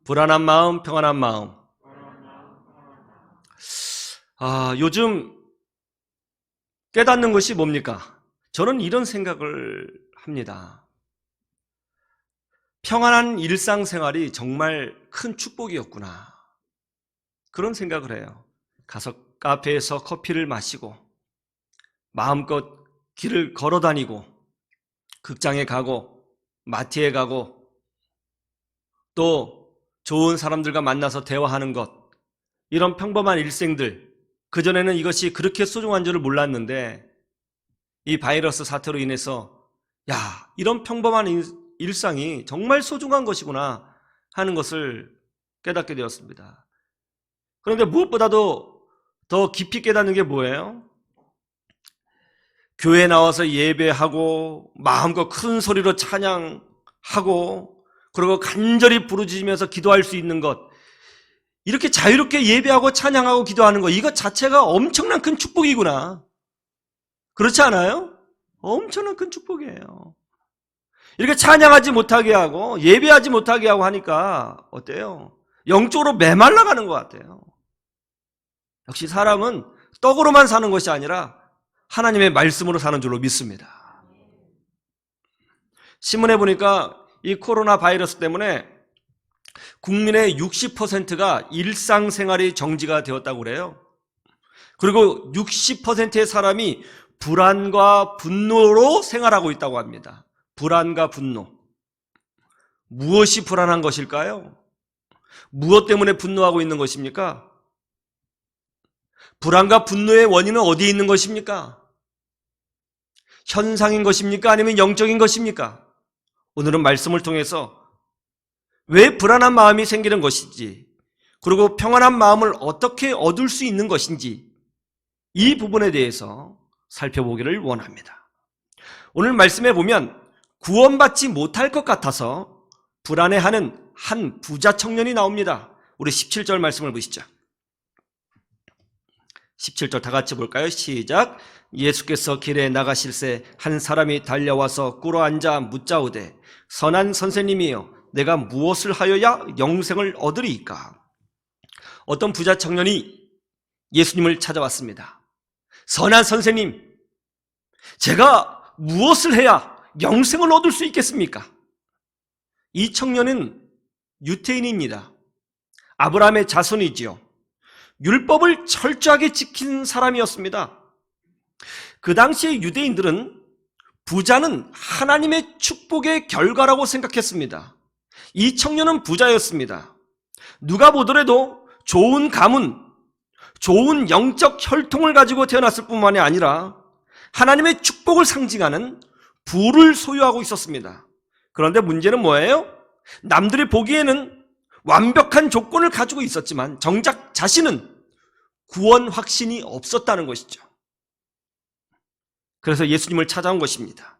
불안한 마음, 평안한 마음. 요즘 깨닫는 것이 뭡니까? 저는 이런 생각을 합니다. 평안한 일상생활이 정말 큰 축복이었구나. 그런 생각을 해요. 가서 카페에서 커피를 마시고 마음껏 길을 걸어 다니고 극장에 가고 마트에 가고 또 좋은 사람들과 만나서 대화하는 것, 이런 평범한 일생들, 그전에는 이것이 그렇게 소중한 줄을 몰랐는데 이 바이러스 사태로 인해서 이런 평범한 일상이 정말 소중한 것이구나 하는 것을 깨닫게 되었습니다. 그런데 무엇보다도 더 깊이 깨닫는 게 뭐예요? 교회에 나와서 예배하고 마음껏 큰 소리로 찬양하고 그리고 간절히 부르짖으면서 기도할 수 있는 것, 이렇게 자유롭게 예배하고 찬양하고 기도하는 것, 이것 자체가 엄청난 큰 축복이구나. 그렇지 않아요? 엄청난 큰 축복이에요. 이렇게 찬양하지 못하게 하고 예배하지 못하게 하고 하니까 어때요? 영적으로 메말라가는 것 같아요. 역시 사람은 떡으로만 사는 것이 아니라 하나님의 말씀으로 사는 줄로 믿습니다. 신문에 보니까 이 코로나 바이러스 때문에 국민의 60%가 일상생활이 정지가 되었다고 그래요. 그리고 60%의 사람이 불안과 분노로 생활하고 있다고 합니다. 불안과 분노. 무엇이 불안한 것일까요? 무엇 때문에 분노하고 있는 것입니까? 불안과 분노의 원인은 어디에 있는 것입니까? 현상인 것입니까? 아니면 영적인 것입니까? 오늘은 말씀을 통해서 왜 불안한 마음이 생기는 것인지, 그리고 평안한 마음을 어떻게 얻을 수 있는 것인지, 이 부분에 대해서 살펴보기를 원합니다. 오늘 말씀에 보면 구원받지 못할 것 같아서 불안해하는 한 부자 청년이 나옵니다. 우리 17절 말씀을 보시죠. 17절 다 같이 볼까요? 시작. 예수께서 길에 나가실새 한 사람이 달려와서 꿇어앉아 묻자오되 선한 선생님이여 내가 무엇을 하여야 영생을 얻으리이까? 어떤 부자 청년이 예수님을 찾아왔습니다. 선한 선생님, 제가 무엇을 해야 영생을 얻을 수 있겠습니까? 이 청년은 유태인입니다. 아브라함의 자손이지요. 율법을 철저하게 지킨 사람이었습니다. 그 당시의 유대인들은 부자는 하나님의 축복의 결과라고 생각했습니다. 이 청년은 부자였습니다. 누가 보더라도 좋은 가문, 좋은 영적 혈통을 가지고 태어났을 뿐만이 아니라 하나님의 축복을 상징하는 부를 소유하고 있었습니다. 그런데 문제는 뭐예요? 남들이 보기에는 완벽한 조건을 가지고 있었지만 정작 자신은 구원 확신이 없었다는 것이죠. 그래서 예수님을 찾아온 것입니다.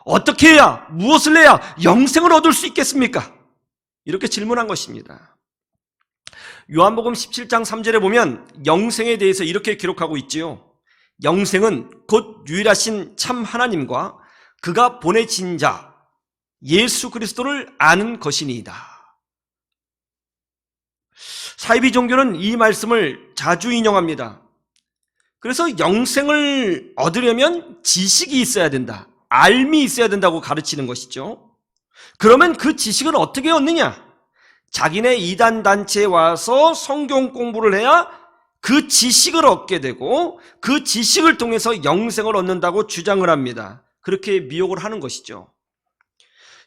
어떻게 해야, 무엇을 해야 영생을 얻을 수 있겠습니까? 이렇게 질문한 것입니다. 요한복음 17장 3절에 보면 영생에 대해서 이렇게 기록하고 있지요. 영생은 곧 유일하신 참 하나님과 그가 보내신 자 예수 그리스도를 아는 것이니이다. 사이비 종교는 이 말씀을 자주 인용합니다. 그래서 영생을 얻으려면 지식이 있어야 된다, 알미 있어야 된다고 가르치는 것이죠. 그러면 그 지식을 어떻게 얻느냐? 자기네 이단 단체에 와서 성경 공부를 해야 그 지식을 얻게 되고 그 지식을 통해서 영생을 얻는다고 주장을 합니다. 그렇게 미혹을 하는 것이죠.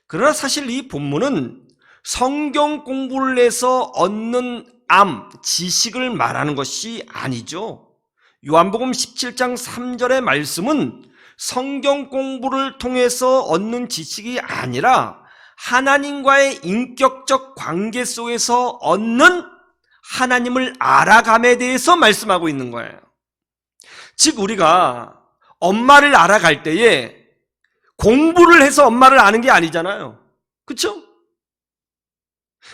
그러나 사실 이 본문은 성경 공부를 해서 얻는 지식을 말하는 것이 아니죠. 요한복음 17장 3절의 말씀은 성경 공부를 통해서 얻는 지식이 아니라 하나님과의 인격적 관계 속에서 얻는 하나님을 알아감에 대해서 말씀하고 있는 거예요. 즉 우리가 엄마를 알아갈 때에 공부를 해서 엄마를 아는 게 아니잖아요. 그렇죠?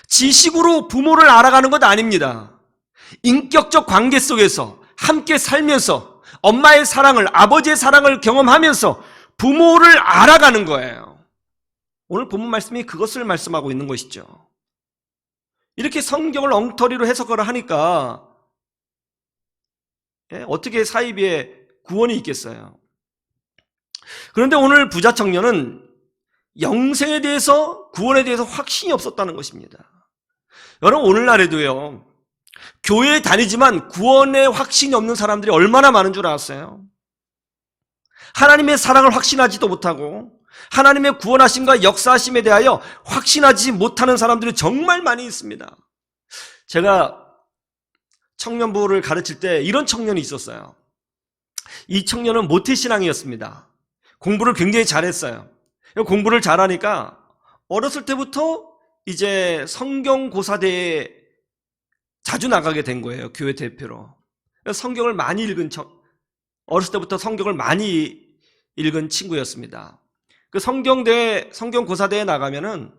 지식으로 부모를 알아가는 것 아닙니다. 인격적 관계 속에서 함께 살면서 엄마의 사랑을, 아버지의 사랑을 경험하면서 부모를 알아가는 거예요. 오늘 본문 말씀이 그것을 말씀하고 있는 것이죠. 이렇게 성경을 엉터리로 해석을 하니까 어떻게 사이비에 구원이 있겠어요? 그런데 오늘 부자 청년은 영생에 대해서, 구원에 대해서 확신이 없었다는 것입니다. 여러분, 오늘날에도요, 교회에 다니지만 구원에 확신이 없는 사람들이 얼마나 많은 줄 아세요? 하나님의 사랑을 확신하지도 못하고 하나님의 구원하심과 역사하심에 대하여 확신하지 못하는 사람들이 정말 많이 있습니다. 제가 청년부를 가르칠 때 이런 청년이 있었어요. 이 청년은 모태신앙이었습니다. 공부를 굉장히 잘했어요. 공부를 잘하니까 어렸을 때부터 이제 성경고사대에 자주 나가게 된 거예요. 교회 대표로. 성경을 많이 읽은 어렸을 때부터 성경을 많이 읽은 친구였습니다. 그 성경고사대에 나가면은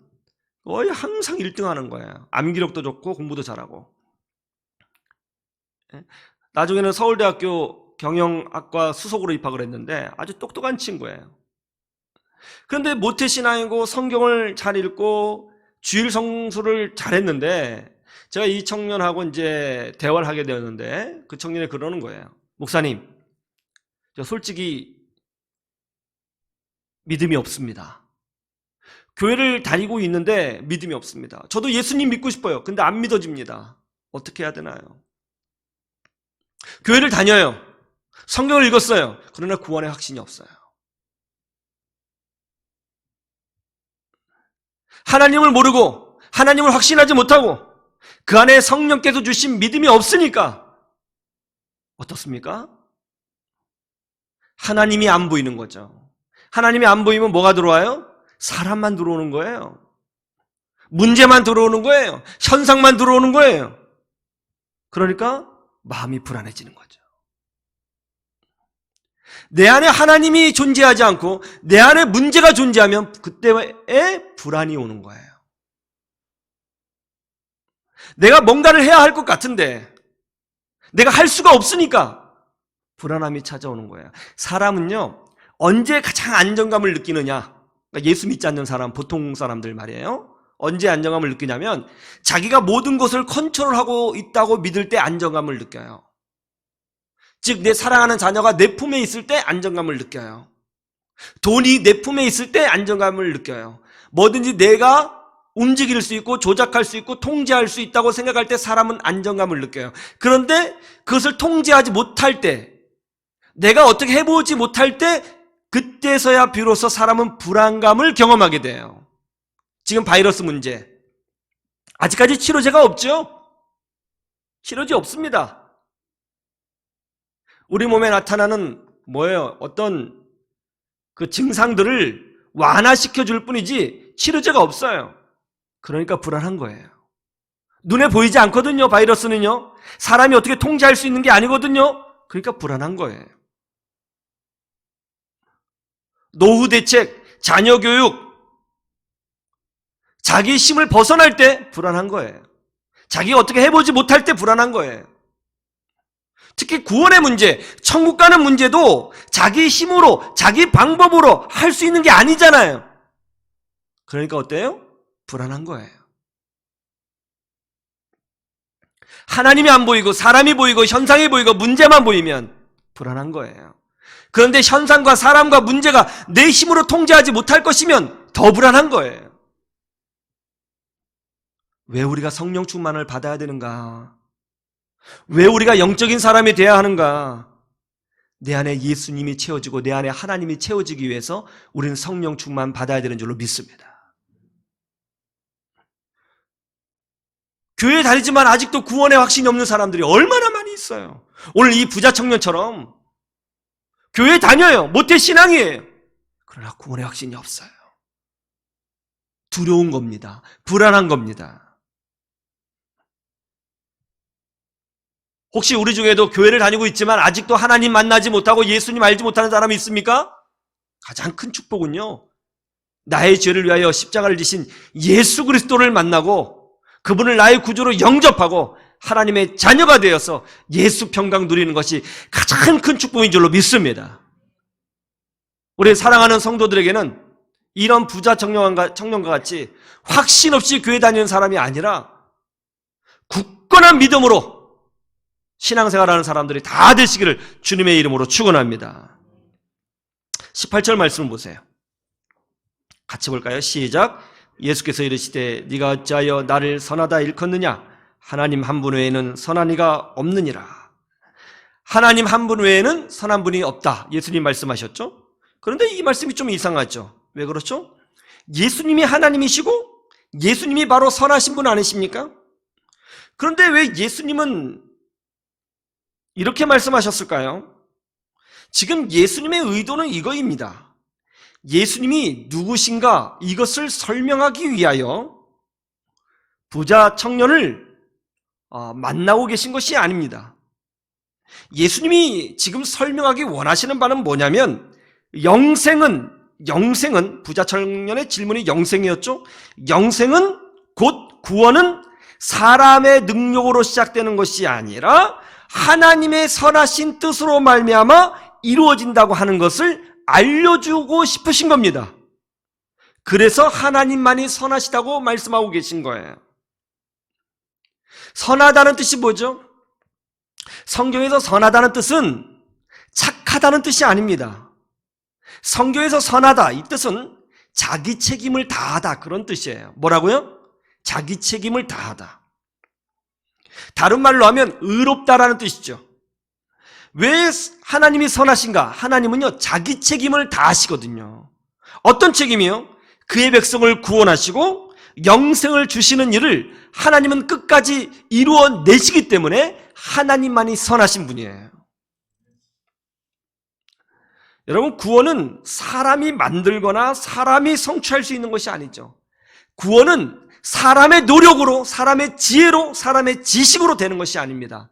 거의 항상 1등 하는 거예요. 암기력도 좋고 공부도 잘하고. 나중에는 서울대학교 경영학과 수석으로 입학을 했는데 아주 똑똑한 친구예요. 그런데 모태신앙이고 성경을 잘 읽고 주일 성수를 잘했는데, 제가 이 청년하고 이제 대화를 하게 되었는데 그 청년이 그러는 거예요. 목사님, 저 솔직히 믿음이 없습니다. 교회를 다니고 있는데 믿음이 없습니다. 저도 예수님 믿고 싶어요. 근데 안 믿어집니다. 어떻게 해야 되나요? 교회를 다녀요. 성경을 읽었어요. 그러나 구원의 확신이 없어요. 하나님을 모르고 하나님을 확신하지 못하고 그 안에 성령께서 주신 믿음이 없으니까 어떻습니까? 하나님이 안 보이는 거죠. 하나님이 안 보이면 뭐가 들어와요? 사람만 들어오는 거예요. 문제만 들어오는 거예요. 현상만 들어오는 거예요. 그러니까 마음이 불안해지는 거죠. 내 안에 하나님이 존재하지 않고 내 안에 문제가 존재하면 그때에 불안이 오는 거예요. 내가 뭔가를 해야 할 것 같은데 내가 할 수가 없으니까 불안함이 찾아오는 거예요. 사람은요, 언제 가장 안정감을 느끼느냐? 그러니까 예수 믿지 않는 사람, 보통 사람들 말이에요. 언제 안정감을 느끼냐면 자기가 모든 것을 컨트롤하고 있다고 믿을 때 안정감을 느껴요. 즉, 내 사랑하는 자녀가 내 품에 있을 때 안정감을 느껴요. 돈이 내 품에 있을 때 안정감을 느껴요. 뭐든지 내가 움직일 수 있고 조작할 수 있고 통제할 수 있다고 생각할 때 사람은 안정감을 느껴요. 그런데 그것을 통제하지 못할 때, 내가 어떻게 해보지 못할 때, 그때서야 비로소 사람은 불안감을 경험하게 돼요. 지금 바이러스 문제, 아직까지 치료제가 없죠? 치료제 없습니다. 우리 몸에 나타나는 뭐예요? 어떤 그 증상들을 완화시켜 줄 뿐이지 치료제가 없어요. 그러니까 불안한 거예요. 눈에 보이지 않거든요, 바이러스는요. 사람이 어떻게 통제할 수 있는 게 아니거든요. 그러니까 불안한 거예요. 노후 대책, 자녀 교육, 자기 힘을 벗어날 때 불안한 거예요. 자기가 어떻게 해보지 못할 때 불안한 거예요. 특히 구원의 문제, 천국 가는 문제도 자기 힘으로, 자기 방법으로 할 수 있는 게 아니잖아요. 그러니까 어때요? 불안한 거예요. 하나님이 안 보이고 사람이 보이고 현상이 보이고 문제만 보이면 불안한 거예요. 그런데 현상과 사람과 문제가 내 힘으로 통제하지 못할 것이면 더 불안한 거예요. 왜 우리가 성령 충만을 받아야 되는가? 왜 우리가 영적인 사람이 되어야 하는가? 내 안에 예수님이 채워지고 내 안에 하나님이 채워지기 위해서 우리는 성령 충만 받아야 되는 줄로 믿습니다. 교회에 다니지만 아직도 구원의 확신이 없는 사람들이 얼마나 많이 있어요. 오늘 이 부자 청년처럼 교회에 다녀요. 모태신앙이에요. 그러나 구원의 확신이 없어요. 두려운 겁니다. 불안한 겁니다. 혹시 우리 중에도 교회를 다니고 있지만 아직도 하나님 만나지 못하고 예수님 알지 못하는 사람이 있습니까? 가장 큰 축복은요, 나의 죄를 위하여 십자가를 지신 예수 그리스도를 만나고 그분을 나의 구주로 영접하고 하나님의 자녀가 되어서 예수 평강 누리는 것이 가장 큰 축복인 줄로 믿습니다. 우리 사랑하는 성도들에게는 이런 부자 청년과 같이 확신 없이 교회 다니는 사람이 아니라 굳건한 믿음으로 신앙생활하는 사람들이 다 되시기를 주님의 이름으로 축원합니다. 18절 말씀을 보세요. 같이 볼까요? 시작. 예수께서 이르시되 네가 어찌하여 나를 선하다 일컫느냐? 하나님 한 분 외에는 선한 이가 없느니라. 하나님 한 분 외에는 선한 분이 없다. 예수님 말씀하셨죠? 그런데 이 말씀이 좀 이상하죠. 왜 그렇죠? 예수님이 하나님이시고 예수님이 바로 선하신 분 아니십니까? 그런데 왜 예수님은 이렇게 말씀하셨을까요? 지금 예수님의 의도는 이거입니다. 예수님이 누구신가 이것을 설명하기 위하여 부자 청년을 만나고 계신 것이 아닙니다. 예수님이 지금 설명하기 원하시는 바는 뭐냐면 영생은 부자 청년의 질문이 영생이었죠. 영생은 곧 구원은 사람의 능력으로 시작되는 것이 아니라 하나님의 선하신 뜻으로 말미암아 이루어진다고 하는 것을 알려주고 싶으신 겁니다. 그래서 하나님만이 선하시다고 말씀하고 계신 거예요. 선하다는 뜻이 뭐죠? 성경에서 선하다는 뜻은 착하다는 뜻이 아닙니다. 성경에서 선하다 이 뜻은 자기 책임을 다하다 그런 뜻이에요. 뭐라고요? 자기 책임을 다하다. 다른 말로 하면 의롭다라는 뜻이죠. 왜 하나님이 선하신가? 하나님은요 자기 책임을 다하시거든요. 어떤 책임이요? 그의 백성을 구원하시고 영생을 주시는 일을 하나님은 끝까지 이루어내시기 때문에 하나님만이 선하신 분이에요. 여러분, 구원은 사람이 만들거나 사람이 성취할 수 있는 것이 아니죠. 구원은 사람의 노력으로, 사람의 지혜로, 사람의 지식으로 되는 것이 아닙니다.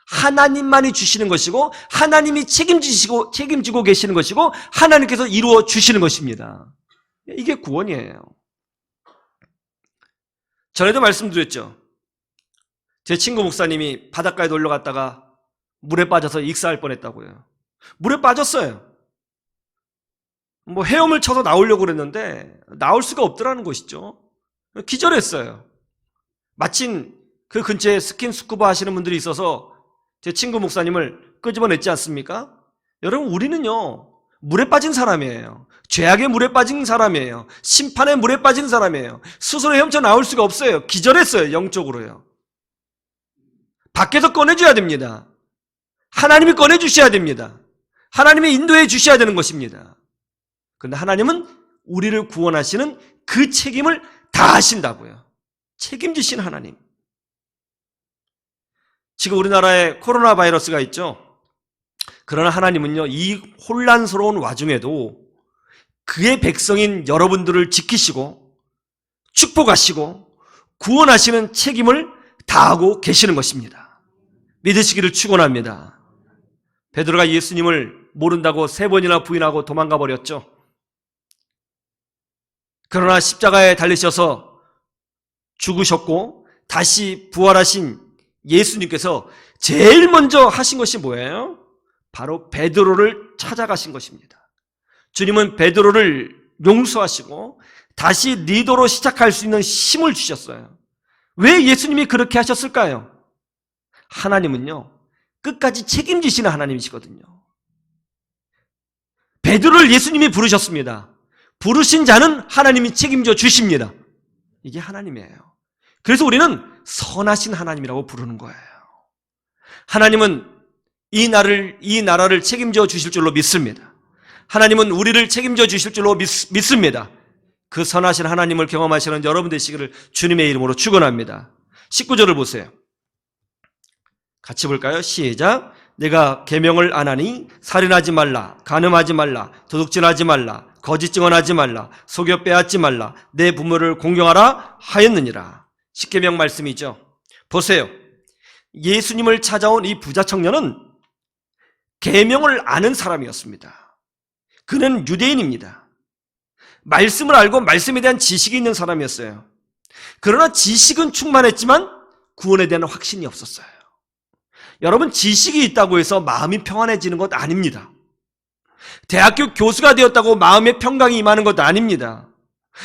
하나님만이 주시는 것이고 하나님이 책임지고 계시는 것이고 하나님께서 이루어 주시는 것입니다. 이게 구원이에요. 전에도 말씀드렸죠. 제 친구 목사님이 바닷가에 놀러 갔다가 물에 빠져서 익사할 뻔했다고요. 물에 빠졌어요. 헤엄을 쳐서 나오려고 그랬는데 나올 수가 없더라는 것이죠. 기절했어요. 마침 그 근처에 스킨스쿠버 하시는 분들이 있어서 제 친구 목사님을 끄집어냈지 않습니까? 여러분, 우리는요 물에 빠진 사람이에요. 죄악의 물에 빠진 사람이에요. 심판의 물에 빠진 사람이에요. 스스로 헤엄쳐 나올 수가 없어요. 기절했어요. 영적으로요. 밖에서 꺼내줘야 됩니다. 하나님이 꺼내주셔야 됩니다. 하나님이 인도해 주셔야 되는 것입니다. 그런데 하나님은 우리를 구원하시는 그 책임을 다 하신다고요. 책임지신 하나님. 지금 우리나라에 코로나 바이러스가 있죠. 그러나 하나님은요 이 혼란스러운 와중에도 그의 백성인 여러분들을 지키시고 축복하시고 구원하시는 책임을 다하고 계시는 것입니다. 믿으시기를 축원합니다. 베드로가 예수님을 모른다고 3번이나 부인하고 도망가 버렸죠. 그러나 십자가에 달리셔서 죽으셨고 다시 부활하신 예수님께서 제일 먼저 하신 것이 뭐예요? 바로 베드로를 찾아가신 것입니다. 주님은 베드로를 용서하시고 다시 리더로 시작할 수 있는 힘을 주셨어요. 왜 예수님이 그렇게 하셨을까요? 하나님은요 끝까지 책임지시는 하나님이시거든요. 베드로를 예수님이 부르셨습니다. 부르신 자는 하나님이 책임져 주십니다. 이게 하나님이에요. 그래서 우리는 선하신 하나님이라고 부르는 거예요. 하나님은 이 나라를 책임져 주실 줄로 믿습니다. 하나님은 우리를 책임져 주실 줄로 믿습니다. 그 선하신 하나님을 경험하시는 여러분 되시기를 주님의 이름으로 축원합니다. 19절을 보세요. 같이 볼까요? 시작. 내가 계명을 안 하니 살인하지 말라, 간음하지 말라, 도둑질하지 말라, 거짓 증언하지 말라, 속여 빼앗지 말라, 내 부모를 공경하라 하였느니라. 십계명 말씀이죠. 보세요. 예수님을 찾아온 이 부자 청년은 계명을 아는 사람이었습니다. 그는 유대인입니다. 말씀을 알고 말씀에 대한 지식이 있는 사람이었어요. 그러나 지식은 충만했지만 구원에 대한 확신이 없었어요. 여러분, 지식이 있다고 해서 마음이 평안해지는 것 아닙니다. 대학교 교수가 되었다고 마음의 평강이 임하는 것도 아닙니다.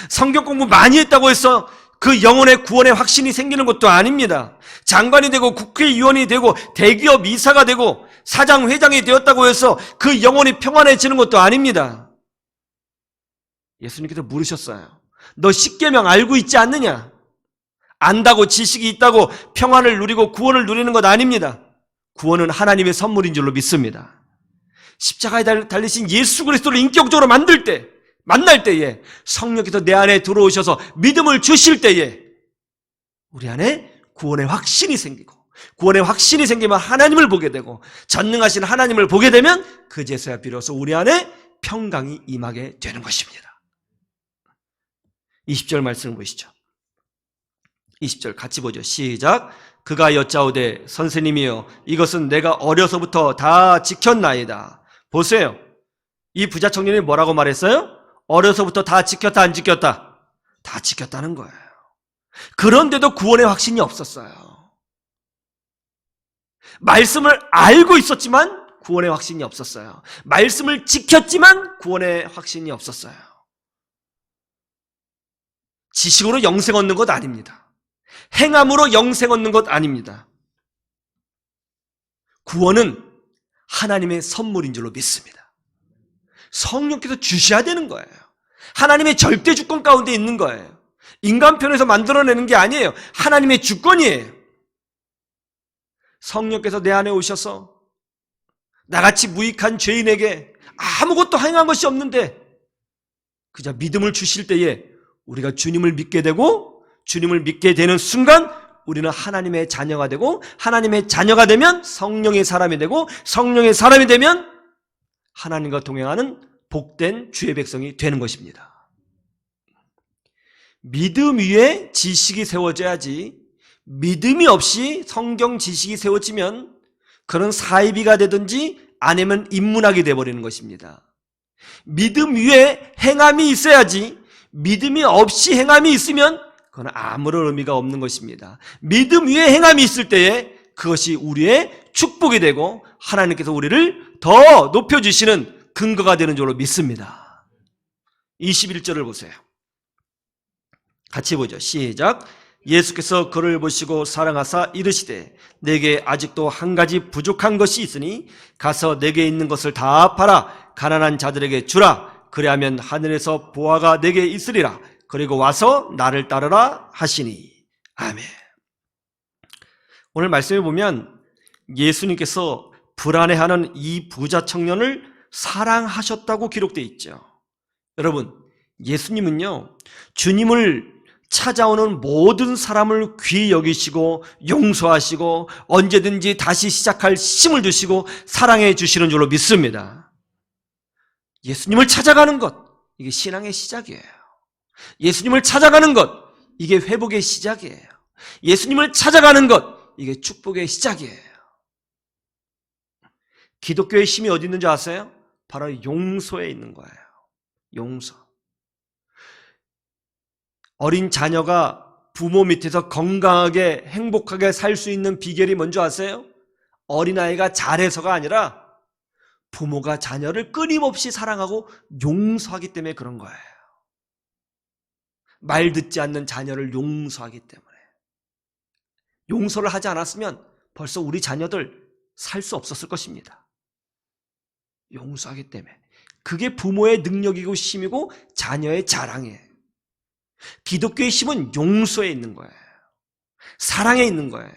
성경 공부 많이 했다고 해서 그 영혼의 구원의 확신이 생기는 것도 아닙니다. 장관이 되고 국회의원이 되고 대기업 이사가 되고 사장, 회장이 되었다고 해서 그 영혼이 평안해지는 것도 아닙니다. 예수님께서 물으셨어요. 너 십계명 알고 있지 않느냐? 안다고 지식이 있다고 평안을 누리고 구원을 누리는 것 아닙니다. 구원은 하나님의 선물인 줄로 믿습니다. 십자가에 달리신 예수 그리스도를 인격적으로 만날 때에 성령께서 내 안에 들어오셔서 믿음을 주실 때에 우리 안에 구원의 확신이 생기고, 구원의 확신이 생기면 하나님을 보게 되고, 전능하신 하나님을 보게 되면 그제서야 비로소 우리 안에 평강이 임하게 되는 것입니다. 20절 말씀을 보시죠. 20절 같이 보죠. 시작. 그가 여짜오되 선생님이여 이것은 내가 어려서부터 다 지켰나이다. 보세요. 이 부자 청년이 뭐라고 말했어요? 어려서부터 다 지켰다 안 지켰다? 다 지켰다는 거예요. 그런데도 구원의 확신이 없었어요. 말씀을 알고 있었지만 구원의 확신이 없었어요. 말씀을 지켰지만 구원의 확신이 없었어요. 지식으로 영생 얻는 것 아닙니다. 행함으로 영생 얻는 것 아닙니다. 구원은 하나님의 선물인 줄로 믿습니다. 성령께서 주셔야 되는 거예요. 하나님의 절대 주권 가운데 있는 거예요. 인간 편에서 만들어내는 게 아니에요. 하나님의 주권이에요. 성령께서 내 안에 오셔서 나같이 무익한 죄인에게 아무것도 행한 것이 없는데 그저 믿음을 주실 때에 우리가 주님을 믿게 되고, 주님을 믿게 되는 순간 우리는 하나님의 자녀가 되고, 하나님의 자녀가 되면 성령의 사람이 되고, 성령의 사람이 되면 하나님과 동행하는 복된 주의 백성이 되는 것입니다. 믿음 위에 지식이 세워져야지, 믿음이 없이 성경 지식이 세워지면 그런 사이비가 되든지 아니면 인문학이 되어버리는 것입니다. 믿음 위에 행함이 있어야지, 믿음이 없이 행함이 있으면 그건 아무런 의미가 없는 것입니다. 믿음 위에 행함이 있을 때에 그것이 우리의 축복이 되고 하나님께서 우리를 더 높여주시는 근거가 되는 줄로 믿습니다. 21절을 보세요. 같이 보죠. 시작. 예수께서 그를 보시고 사랑하사 이르시되 내게 아직도 한 가지 부족한 것이 있으니 가서 내게 있는 것을 다 팔아 가난한 자들에게 주라. 그리하면 하늘에서 보화가 내게 있으리라. 그리고 와서 나를 따르라 하시니. 아멘. 오늘 말씀에 보면 예수님께서 불안해하는 이 부자 청년을 사랑하셨다고 기록되어 있죠. 여러분, 예수님은요, 주님을 찾아오는 모든 사람을 귀히 여기시고 용서하시고 언제든지 다시 시작할 힘을 주시고 사랑해 주시는 줄로 믿습니다. 예수님을 찾아가는 것, 이게 신앙의 시작이에요. 예수님을 찾아가는 것, 이게 회복의 시작이에요. 예수님을 찾아가는 것, 이게 축복의 시작이에요. 기독교의 힘이 어디 있는지 아세요? 바로 용서에 있는 거예요. 용서. 어린 자녀가 부모 밑에서 건강하게 행복하게 살 수 있는 비결이 뭔지 아세요? 어린아이가 잘해서가 아니라 부모가 자녀를 끊임없이 사랑하고 용서하기 때문에 그런 거예요. 말 듣지 않는 자녀를 용서하기 때문에. 용서를 하지 않았으면 벌써 우리 자녀들 살 수 없었을 것입니다. 용서하기 때문에. 그게 부모의 능력이고 힘이고 자녀의 자랑이에요. 기독교의 힘은 용서에 있는 거예요. 사랑에 있는 거예요.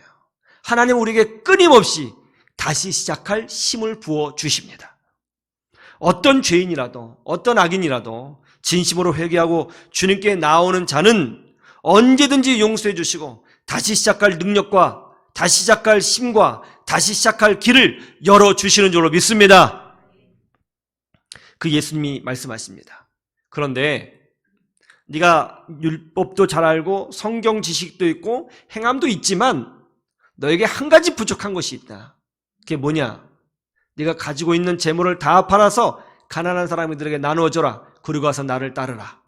하나님 우리에게 끊임없이 다시 시작할 힘을 부어 주십니다. 어떤 죄인이라도 어떤 악인이라도 진심으로 회개하고 주님께 나오는 자는 언제든지 용서해 주시고 다시 시작할 능력과 다시 시작할 힘과 다시 시작할 길을 열어주시는 줄로 믿습니다. 그 예수님이 말씀하십니다. 그런데 네가 율법도 잘 알고 성경 지식도 있고 행함도 있지만 너에게 한 가지 부족한 것이 있다. 그게 뭐냐? 네가 가지고 있는 재물을 다 팔아서 가난한 사람들에게 나누어줘라. 그리고 와서 나를 따르라.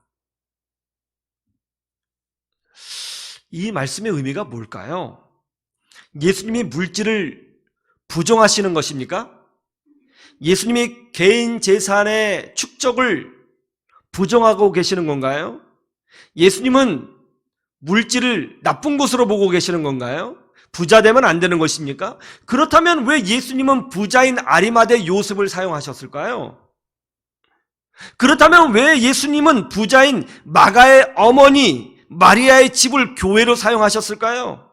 이 말씀의 의미가 뭘까요? 예수님이 물질을 부정하시는 것입니까? 예수님이 개인 재산의 축적을 부정하고 계시는 건가요? 예수님은 물질을 나쁜 것으로 보고 계시는 건가요? 부자 되면 안 되는 것입니까? 그렇다면 왜 예수님은 부자인 아리마대 요셉을 사용하셨을까요? 그렇다면 왜 예수님은 부자인 마가의 어머니 마리아의 집을 교회로 사용하셨을까요?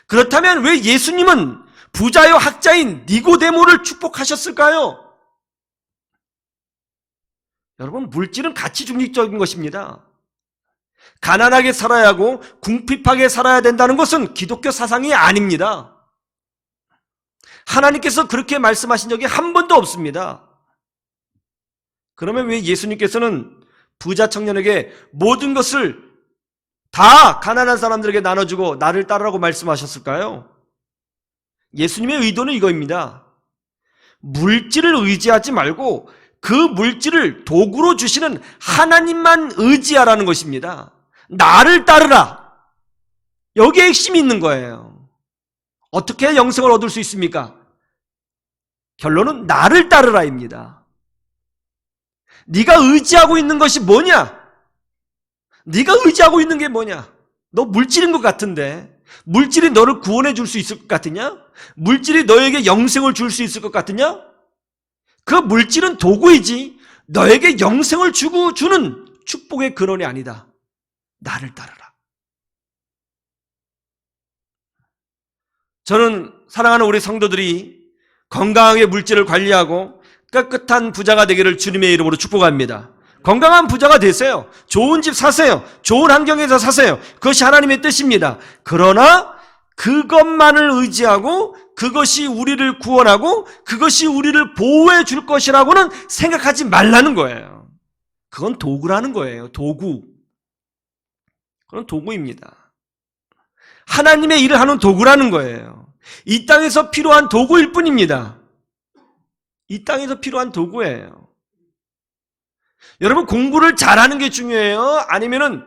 그렇다면 왜 예수님은 부자요 학자인 니고데모를 축복하셨을까요? 여러분, 물질은 가치 중립적인 것입니다. 가난하게 살아야 하고 궁핍하게 살아야 된다는 것은 기독교 사상이 아닙니다. 하나님께서 그렇게 말씀하신 적이 한 번도 없습니다. 그러면 왜 예수님께서는 부자 청년에게 모든 것을 다 가난한 사람들에게 나눠주고 나를 따르라고 말씀하셨을까요? 예수님의 의도는 이거입니다. 물질을 의지하지 말고 그 물질을 도구로 주시는 하나님만 의지하라는 것입니다. 나를 따르라. 여기에 핵심이 있는 거예요. 어떻게 영생을 얻을 수 있습니까? 결론은 나를 따르라입니다. 네가 의지하고 있는 것이 뭐냐? 네가 의지하고 있는 게 뭐냐? 너 물질인 것 같은데 물질이 너를 구원해 줄 수 있을 것 같으냐? 물질이 너에게 영생을 줄 수 있을 것 같으냐? 그 물질은 도구이지 너에게 영생을 주는 축복의 근원이 아니다. 나를 따르라. 저는 사랑하는 우리 성도들이 건강하게 물질을 관리하고 깨끗한 부자가 되기를 주님의 이름으로 축복합니다. 건강한 부자가 되세요. 좋은 집 사세요. 좋은 환경에서 사세요. 그것이 하나님의 뜻입니다. 그러나 그것만을 의지하고 그것이 우리를 구원하고 그것이 우리를 보호해 줄 것이라고는 생각하지 말라는 거예요. 그건 도구라는 거예요. 도구. 그건 도구입니다. 하나님의 일을 하는 도구라는 거예요. 이 땅에서 필요한 도구일 뿐입니다. 이 땅에서 필요한 도구예요. 여러분, 공부를 잘하는 게 중요해요? 아니면은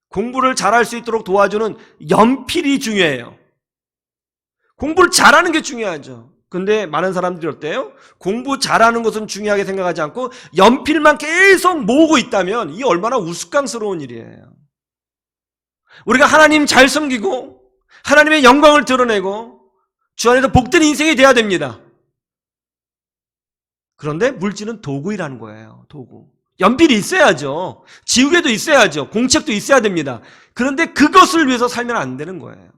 공부를 잘할 수 있도록 도와주는 연필이 중요해요? 공부를 잘하는 게 중요하죠. 근데 많은 사람들이 어때요? 공부 잘하는 것은 중요하게 생각하지 않고 연필만 계속 모으고 있다면 이게 얼마나 우스꽝스러운 일이에요. 우리가 하나님 잘 섬기고 하나님의 영광을 드러내고 주 안에서 복된 인생이 돼야 됩니다. 그런데 물질은 도구이라는 거예요. 도구. 연필이 있어야죠. 지우개도 있어야죠. 공책도 있어야 됩니다. 그런데 그것을 위해서 살면 안 되는 거예요.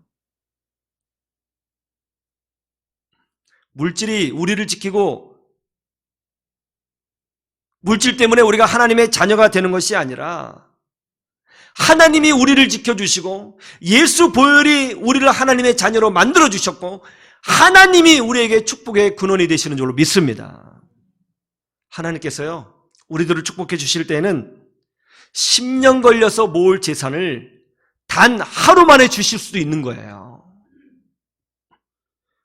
물질이 우리를 지키고 물질 때문에 우리가 하나님의 자녀가 되는 것이 아니라 하나님이 우리를 지켜주시고 예수 보혈이 우리를 하나님의 자녀로 만들어주셨고 하나님이 우리에게 축복의 근원이 되시는 줄로 믿습니다. 하나님께서요, 우리들을 축복해 주실 때는 10년 걸려서 모을 재산을 단 하루 만에 주실 수도 있는 거예요.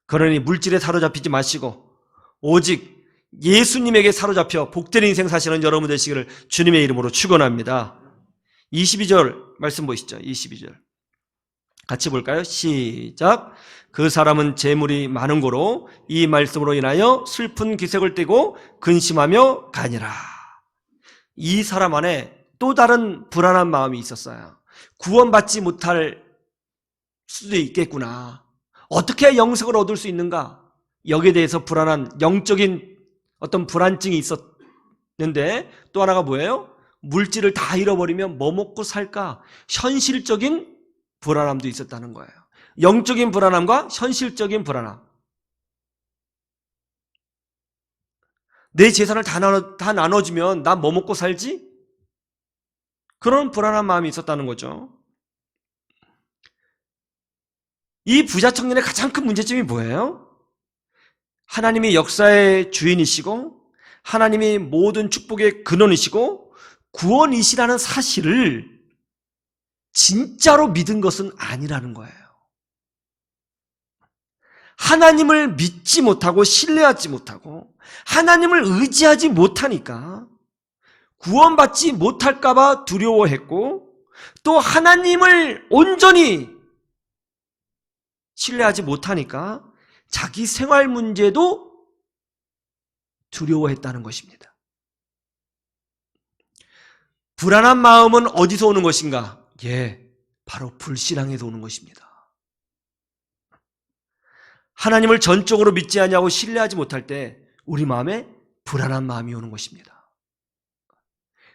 그러니 물질에 사로잡히지 마시고 오직 예수님에게 사로잡혀 복된 인생 사시는 여러분 되시기를 주님의 이름으로 축원합니다. 22절 말씀 보시죠. 22절 같이 볼까요? 시작. 그 사람은 재물이 많은 고로 이 말씀으로 인하여 슬픈 기색을 띠고 근심하며 가니라. 이 사람 안에 또 다른 불안한 마음이 있었어요. 구원받지 못할 수도 있겠구나. 어떻게 영생을 얻을 수 있는가? 여기에 대해서 불안한 영적인 어떤 불안증이 있었는데 또 하나가 뭐예요? 물질을 다 잃어버리면 뭐 먹고 살까? 현실적인 불안함도 있었다는 거예요. 영적인 불안함과 현실적인 불안함. 내 재산을 다 나눠주면 난 뭐 먹고 살지? 그런 불안한 마음이 있었다는 거죠. 이 부자 청년의 가장 큰 문제점이 뭐예요? 하나님이 역사의 주인이시고 하나님이 모든 축복의 근원이시고 구원이시라는 사실을 진짜로 믿은 것은 아니라는 거예요. 하나님을 믿지 못하고 신뢰하지 못하고 하나님을 의지하지 못하니까 구원받지 못할까 봐 두려워했고 또 하나님을 온전히 신뢰하지 못하니까 자기 생활 문제도 두려워했다는 것입니다. 불안한 마음은 어디서 오는 것인가? 바로 불신앙에서 오는 것입니다. 하나님을 전적으로 믿지 않냐고 신뢰하지 못할 때 우리 마음에 불안한 마음이 오는 것입니다.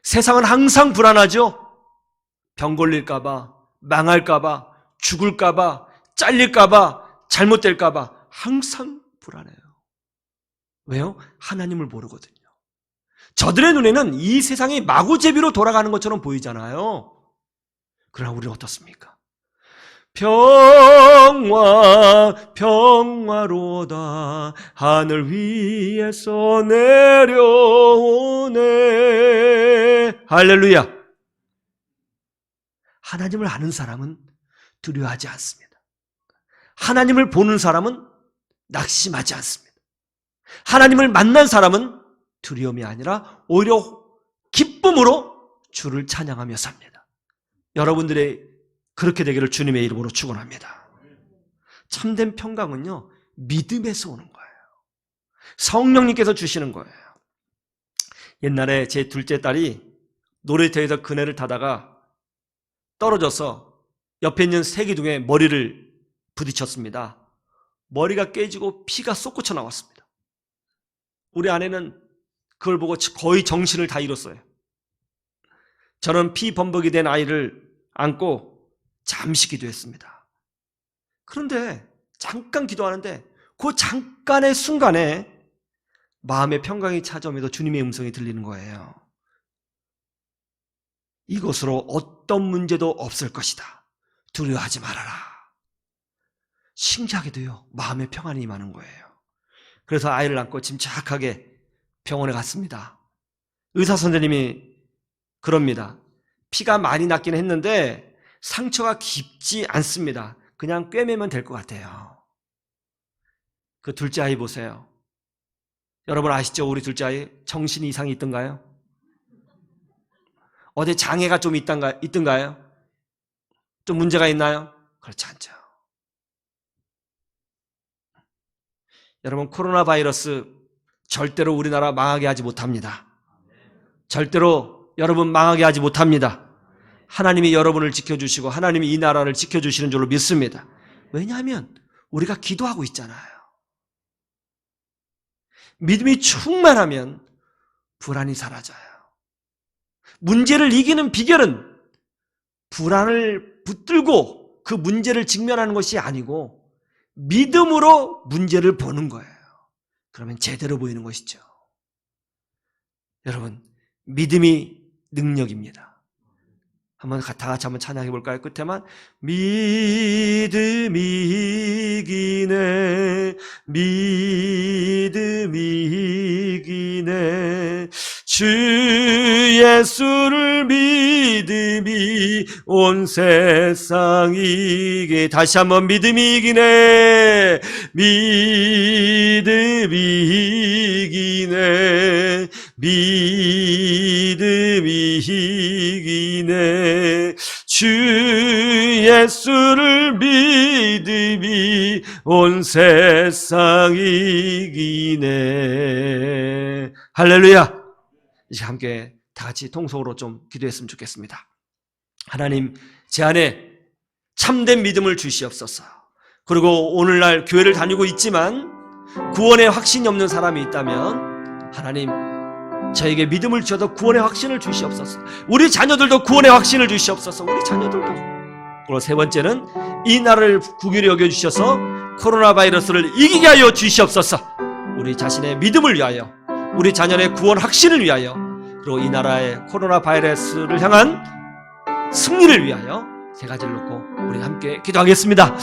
세상은 항상 불안하죠. 병 걸릴까봐, 망할까봐, 죽을까봐, 잘릴까봐, 잘못될까봐 항상 불안해요. 왜요? 하나님을 모르거든요. 저들의 눈에는 이 세상이 마구제비로 돌아가는 것처럼 보이잖아요. 그러나 우리는 어떻습니까? 평화로다 하늘 위에서 내려오네. 할렐루야. 하나님을 아는 사람은 두려워하지 않습니다. 하나님을 보는 사람은 낙심하지 않습니다. 하나님을 만난 사람은 두려움이 아니라 오히려 기쁨으로 주를 찬양하며 삽니다. 여러분들의 그렇게 되기를 주님의 이름으로 축원합니다. 참된 평강은요, 믿음에서 오는 거예요. 성령님께서 주시는 거예요. 옛날에 제 둘째 딸이 놀이터에서 그네를 타다가 떨어져서 옆에 있는 새기둥에 머리를 부딪혔습니다. 머리가 깨지고 피가 쏟구쳐 나왔습니다. 우리 아내는 그걸 보고 거의 정신을 다 잃었어요. 저는 피범벅이 된 아이를 안고 잠시 기도했습니다. 그런데 잠깐 기도하는데 그 잠깐의 순간에 마음의 평강이 찾아오면서 주님의 음성이 들리는 거예요. 이것으로 어떤 문제도 없을 것이다. 두려워하지 말아라. 신기하게도요, 마음의 평안이 임하는 거예요. 그래서 아이를 안고 침착하게 병원에 갔습니다. 의사 선생님이 그럽니다. 피가 많이 났긴 했는데 상처가 깊지 않습니다. 그냥 꿰매면 될 것 같아요. 그 둘째 아이 보세요. 여러분 아시죠? 우리 둘째 아이 정신 이상이 있던가요? 어디 장애가 좀 있던가요? 좀 문제가 있나요? 그렇지 않죠. 여러분 코로나 바이러스 절대로 우리나라 망하게 하지 못합니다. 절대로 여러분 망하게 하지 못합니다. 하나님이 여러분을 지켜주시고 하나님이 이 나라를 지켜주시는 줄로 믿습니다. 왜냐하면 우리가 기도하고 있잖아요. 믿음이 충만하면 불안이 사라져요. 문제를 이기는 비결은 불안을 붙들고 그 문제를 직면하는 것이 아니고 믿음으로 문제를 보는 거예요. 그러면 제대로 보이는 것이죠. 여러분, 믿음이 능력입니다. 한번 다 같이 한번 찬양해 볼까요? 끝에만 믿음이 이기네, 믿음이 이기네, 주 예수를 믿음이 온 세상 이기네. 다시 한번 믿음이 이기네, 믿음이 이기네, 믿음이 이기네, 주 예수를 믿음이 온 세상 이기네. 할렐루야. 이제 함께 다 같이 통성으로 좀 기도했으면 좋겠습니다. 하나님, 제 안에 참된 믿음을 주시옵소서. 그리고 오늘날 교회를 다니고 있지만 구원의 확신이 없는 사람이 있다면 하나님, 저에게 믿음을 주셔서 구원의 확신을 주시옵소서. 우리 자녀들도 구원의 확신을 주시옵소서. 우리 자녀들도. 그리고 세 번째는 이 나라를 국유로 여겨주셔서 코로나 바이러스를 이기게 하여 주시옵소서. 우리 자신의 믿음을 위하여, 우리 자녀의 구원 확신을 위하여, 그리고 이 나라의 코로나 바이러스를 향한 승리를 위하여 세 가지를 놓고 우리 함께 기도하겠습니다.